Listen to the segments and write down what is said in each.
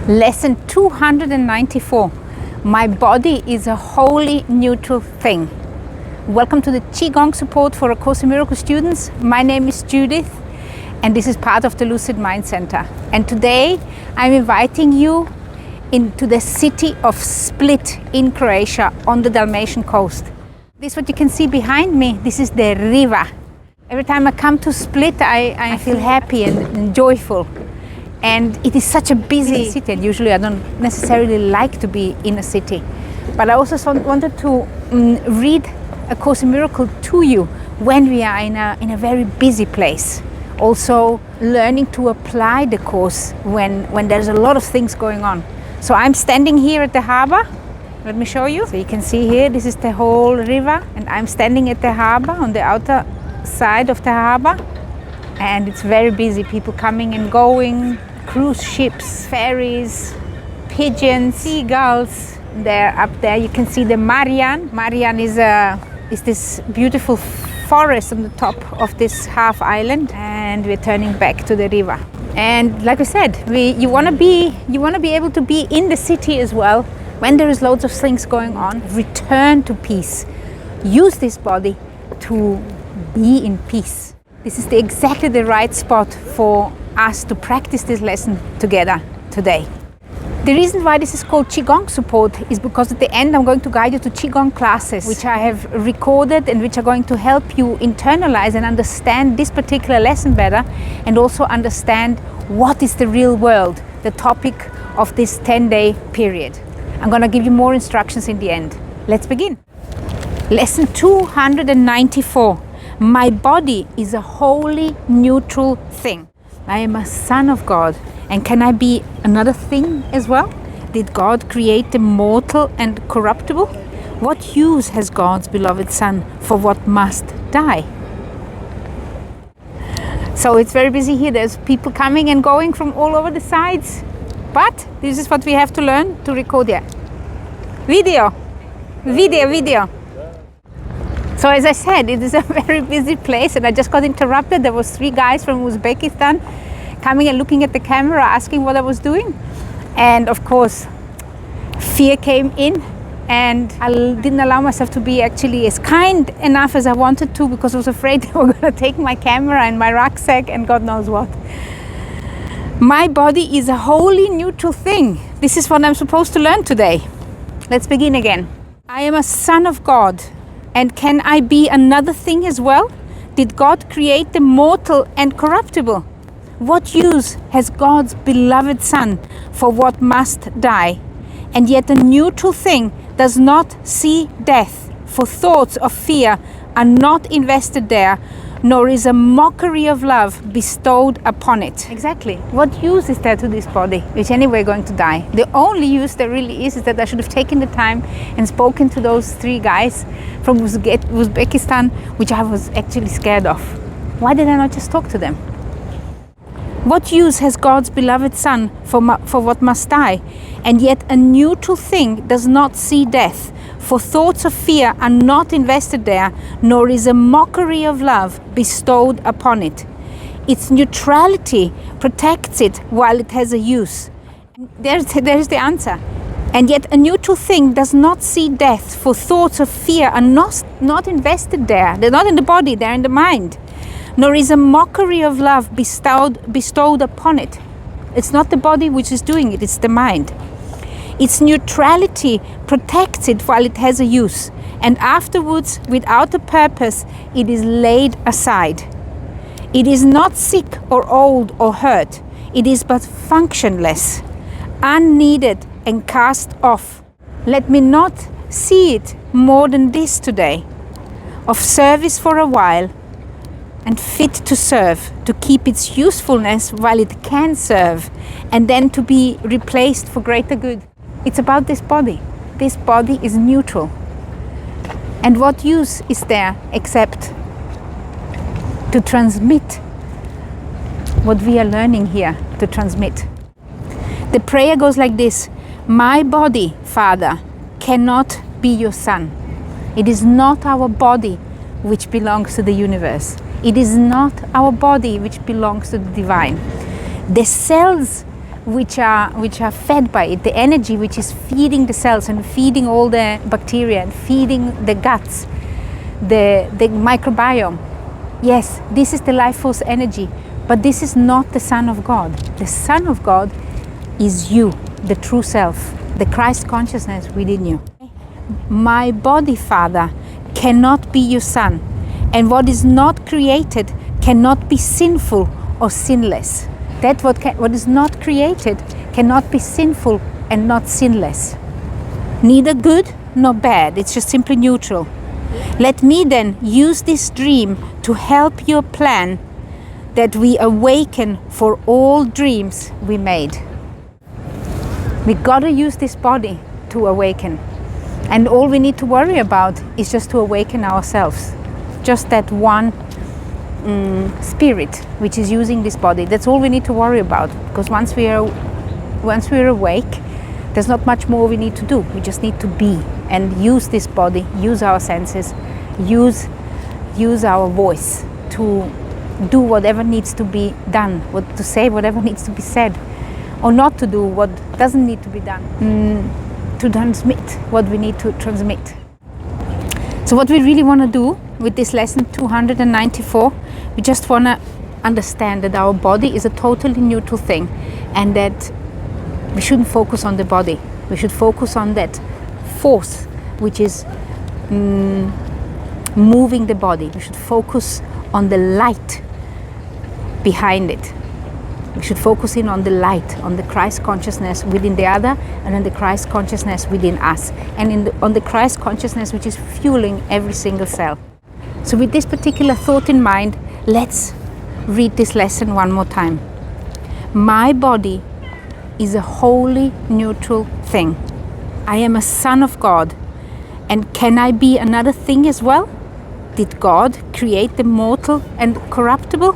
Lesson 294. My body is a wholly neutral thing. Welcome to the Qigong support for A Course in Miracles students. My name is Judith and this is part of the Lucid Mind Center. And today I'm inviting you into the city of Split in Croatia on the Dalmatian coast. This is what you can see behind me. This is the river. Every time I come to Split, I feel happy and joyful. And it is such a busy city, and usually I don't necessarily like to be in a city. But I also wanted to read A Course in Miracles to you when we are in a very busy place. Also learning to apply the Course when there's a lot of things going on. So I'm standing here at the harbor. Let me show you. So you can see here, this is the whole river, and I'm standing at the harbor on the outer side of the harbor. And it's very busy, people coming and going, cruise ships, ferries, pigeons, seagulls. They're up there. You can see the Marian. Marian is this beautiful forest on the top of this half island, and we're turning back to the river. And like I said, you want to be able to be in the city as well when there is loads of things going on. Return to peace. Use this body to be in peace. This is exactly the right spot for us to practice this lesson together today. The reason why this is called Qigong support is because at the end I'm going to guide you to Qigong classes, which I have recorded and which are going to help you internalize and understand this particular lesson better, and also understand what is the real world, the topic of this 10-day period. I'm going to give you more instructions in the end. Let's begin. Lesson 294. My body is a wholly neutral thing. I am a son of God. And can I be another thing as well? Did God create the mortal and corruptible? What use has God's beloved Son for what must die? So it's very busy here. There's people coming and going from all over the sides. But this is what we have to learn to record here. Video. So as I said, it is a very busy place, and I just got interrupted. There was 3 guys from Uzbekistan coming and looking at the camera, asking what I was doing. And of course, fear came in, and I didn't allow myself to be actually as kind enough as I wanted to, because I was afraid they were going to take my camera and my rucksack and God knows what. My body is a wholly neutral thing. This is what I'm supposed to learn today. Let's begin again. I am a son of God. And can I be another thing as well? Did God create the mortal and corruptible? What use has God's beloved Son for what must die? And yet a neutral thing does not see death, for thoughts of fear are not invested there, nor is a mockery of love bestowed upon it. Exactly. What use is there to this body, which anyway going to die? The only use there really is that I should have taken the time and spoken to those 3 guys from Uzbekistan, which I was actually scared of. Why did I not just talk to them? What use has God's beloved Son for what must die? And yet a neutral thing does not see death, for thoughts of fear are not invested there, nor is a mockery of love bestowed upon it. Its neutrality protects it while it has a use. There's the answer. And yet a neutral thing does not see death, for thoughts of fear are not invested there. They're not in the body, they're in the mind. Nor is a mockery of love bestowed upon it. It's not the body which is doing it, it's the mind. Its neutrality protects it while it has a use, and afterwards, without a purpose, it is laid aside. It is not sick or old or hurt. It is but functionless, unneeded and cast off. Let me not see it more than this today. Of service for a while, and fit to serve, to keep its usefulness while it can serve, and then to be replaced for greater good. It's about this body. This body is neutral. And what use is there except to transmit what we are learning here to transmit? The prayer goes like this: my body, Father, cannot be your son. It is not our body which belongs to the universe. It is not our body which belongs to the divine. The cells which are fed by it, the energy which is feeding the cells and feeding all the bacteria and feeding the guts, the microbiome. Yes, this is the life force energy, but this is not the Son of God. The Son of God is you, the true self, the Christ consciousness within you. My body, Father, cannot be your Son, and what is not created cannot be sinful or sinless. That what is not created cannot be sinful and not sinless. Neither good nor bad, it's just simply neutral. Let me then use this dream to help your plan that we awaken for all dreams we made. We gotta use this body to awaken. And all we need to worry about is just to awaken ourselves. Just that one spirit which is using this body. That's all we need to worry about. Because once we're awake, there's not much more we need to do. We just need to be and use this body, use our senses, use our voice to do whatever needs to be done, to say whatever needs to be said, or not to do what doesn't need to be done, to transmit what we need to transmit. So what we really want to do with this lesson 294, we just want to understand that our body is a totally neutral thing, and that we shouldn't focus on the body. We should focus on that force which is moving the body. We should focus on the light behind it. We should focus in on the light, on the Christ consciousness within the other, and on the Christ consciousness within us, and on the Christ consciousness which is fueling every single cell. So with this particular thought in mind, let's read this lesson one more time. My body is a wholly neutral thing. I am a son of God, and can I be another thing as well? Did God create the mortal and corruptible?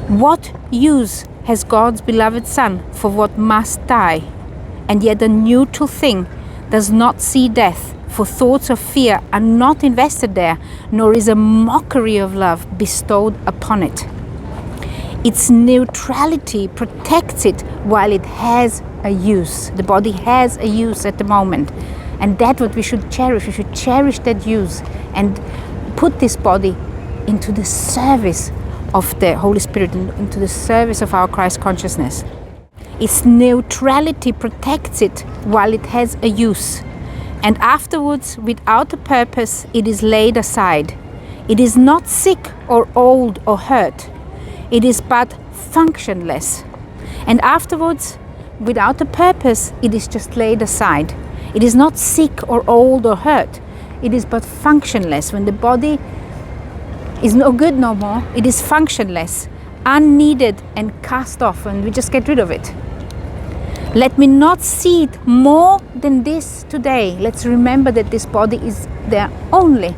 What use has God's beloved Son for what must die? And yet a neutral thing does not see death, for thoughts of fear are not invested there, nor is a mockery of love bestowed upon it. Its neutrality protects it while it has a use. The body has a use at the moment, and that's what we should cherish. We should cherish that use and put this body into the service of the Holy Spirit, into the service of our Christ consciousness. Its neutrality protects it while it has a use, and afterwards, without a purpose, it is laid aside. It is not sick or old or hurt. It is but functionless. And afterwards, without a purpose, it is just laid aside. It is not sick or old or hurt. It is but functionless. When the body is no good no more, it is functionless, unneeded and cast off, and we just get rid of it. Let me not see it more than this today. Let's remember that this body is there only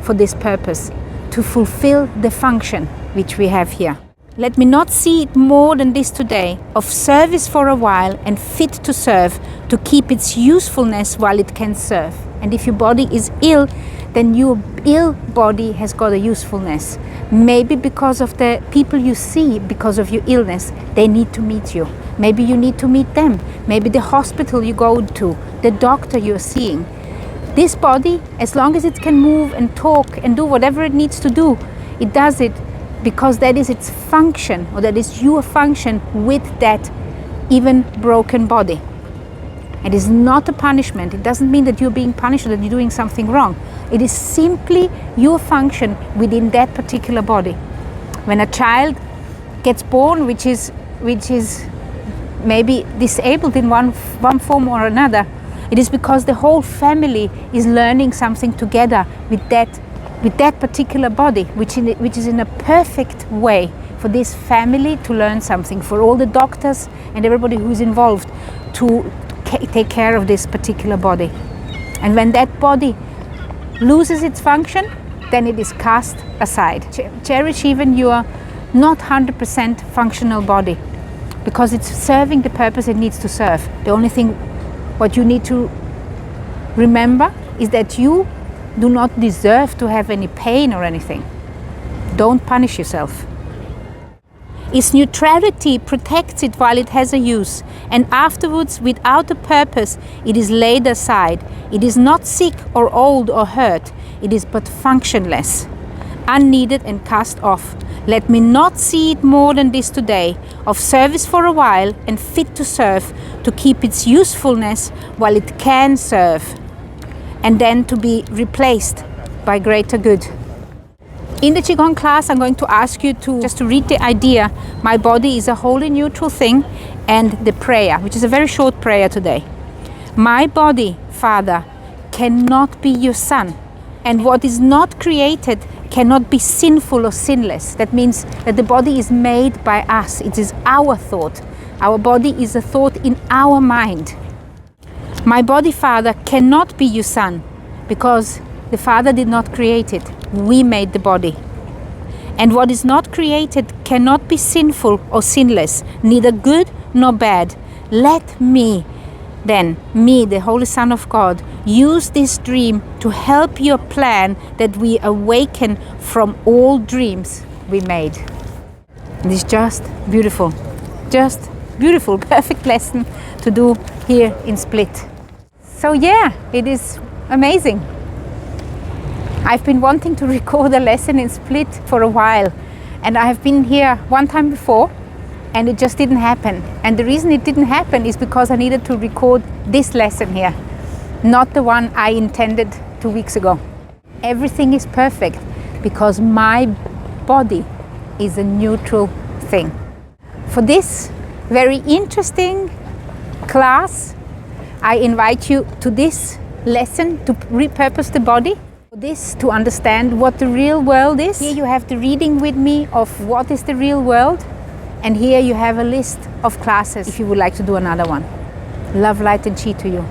for this purpose, to fulfill the function which we have here. Let me not see it more than this today, of service for a while and fit to serve, to keep its usefulness while it can serve. And if your body is ill, then your ill body has got a usefulness. Maybe because of the people you see, because of your illness, they need to meet you. Maybe you need to meet them. Maybe the hospital you go to, the doctor you're seeing. This body, as long as it can move and talk and do whatever it needs to do, it does it because that is its function, or that is your function with that even broken body. It is not a punishment. It doesn't mean that you're being punished or that you're doing something wrong. It is simply your function within that particular body. When a child gets born, which is maybe disabled in one form or another, it is because the whole family is learning something together with that particular body, which is in a perfect way for this family to learn something, for all the doctors and everybody who is involved to take care of this particular body. And when that body loses its function, then it is cast aside. Cherish even your not 100% functional body, because it's serving the purpose it needs to serve. The only thing what you need to remember is that you do not deserve to have any pain or anything. Don't punish yourself. Its neutrality protects it while it has a use, and afterwards, without a purpose, it is laid aside. It is not sick or old or hurt. It is but functionless, unneeded and cast off. Let me not see it more than this today, of service for a while and fit to serve, to keep its usefulness while it can serve, and then to be replaced by greater good. In the Qigong class, I'm going to ask you to read the idea, my body is a wholly neutral thing, and the prayer, which is a very short prayer today. My body, Father, cannot be your son, and what is not created cannot be sinful or sinless. That means that the body is made by us. It is our thought. Our body is a thought in our mind. My body, Father, cannot be your son, because the Father did not create it. We made the body. And what is not created cannot be sinful or sinless, neither good nor bad. Let me, then, me, the Holy Son of God, use this dream to help your plan that we awaken from all dreams we made. It is just beautiful, perfect lesson to do here in Split. So yeah, it is amazing. I've been wanting to record a lesson in Split for a while, and I have been here one time before and it just didn't happen. And the reason it didn't happen is because I needed to record this lesson here, not the one I intended 2 weeks ago. Everything is perfect because my body is a neutral thing. For this very interesting class, I invite you to this lesson to repurpose the body. This to understand what the real world is. Here you have the reading with me of what is the real world, and here you have a list of classes if you would like to do another one. Love, light and chi to you.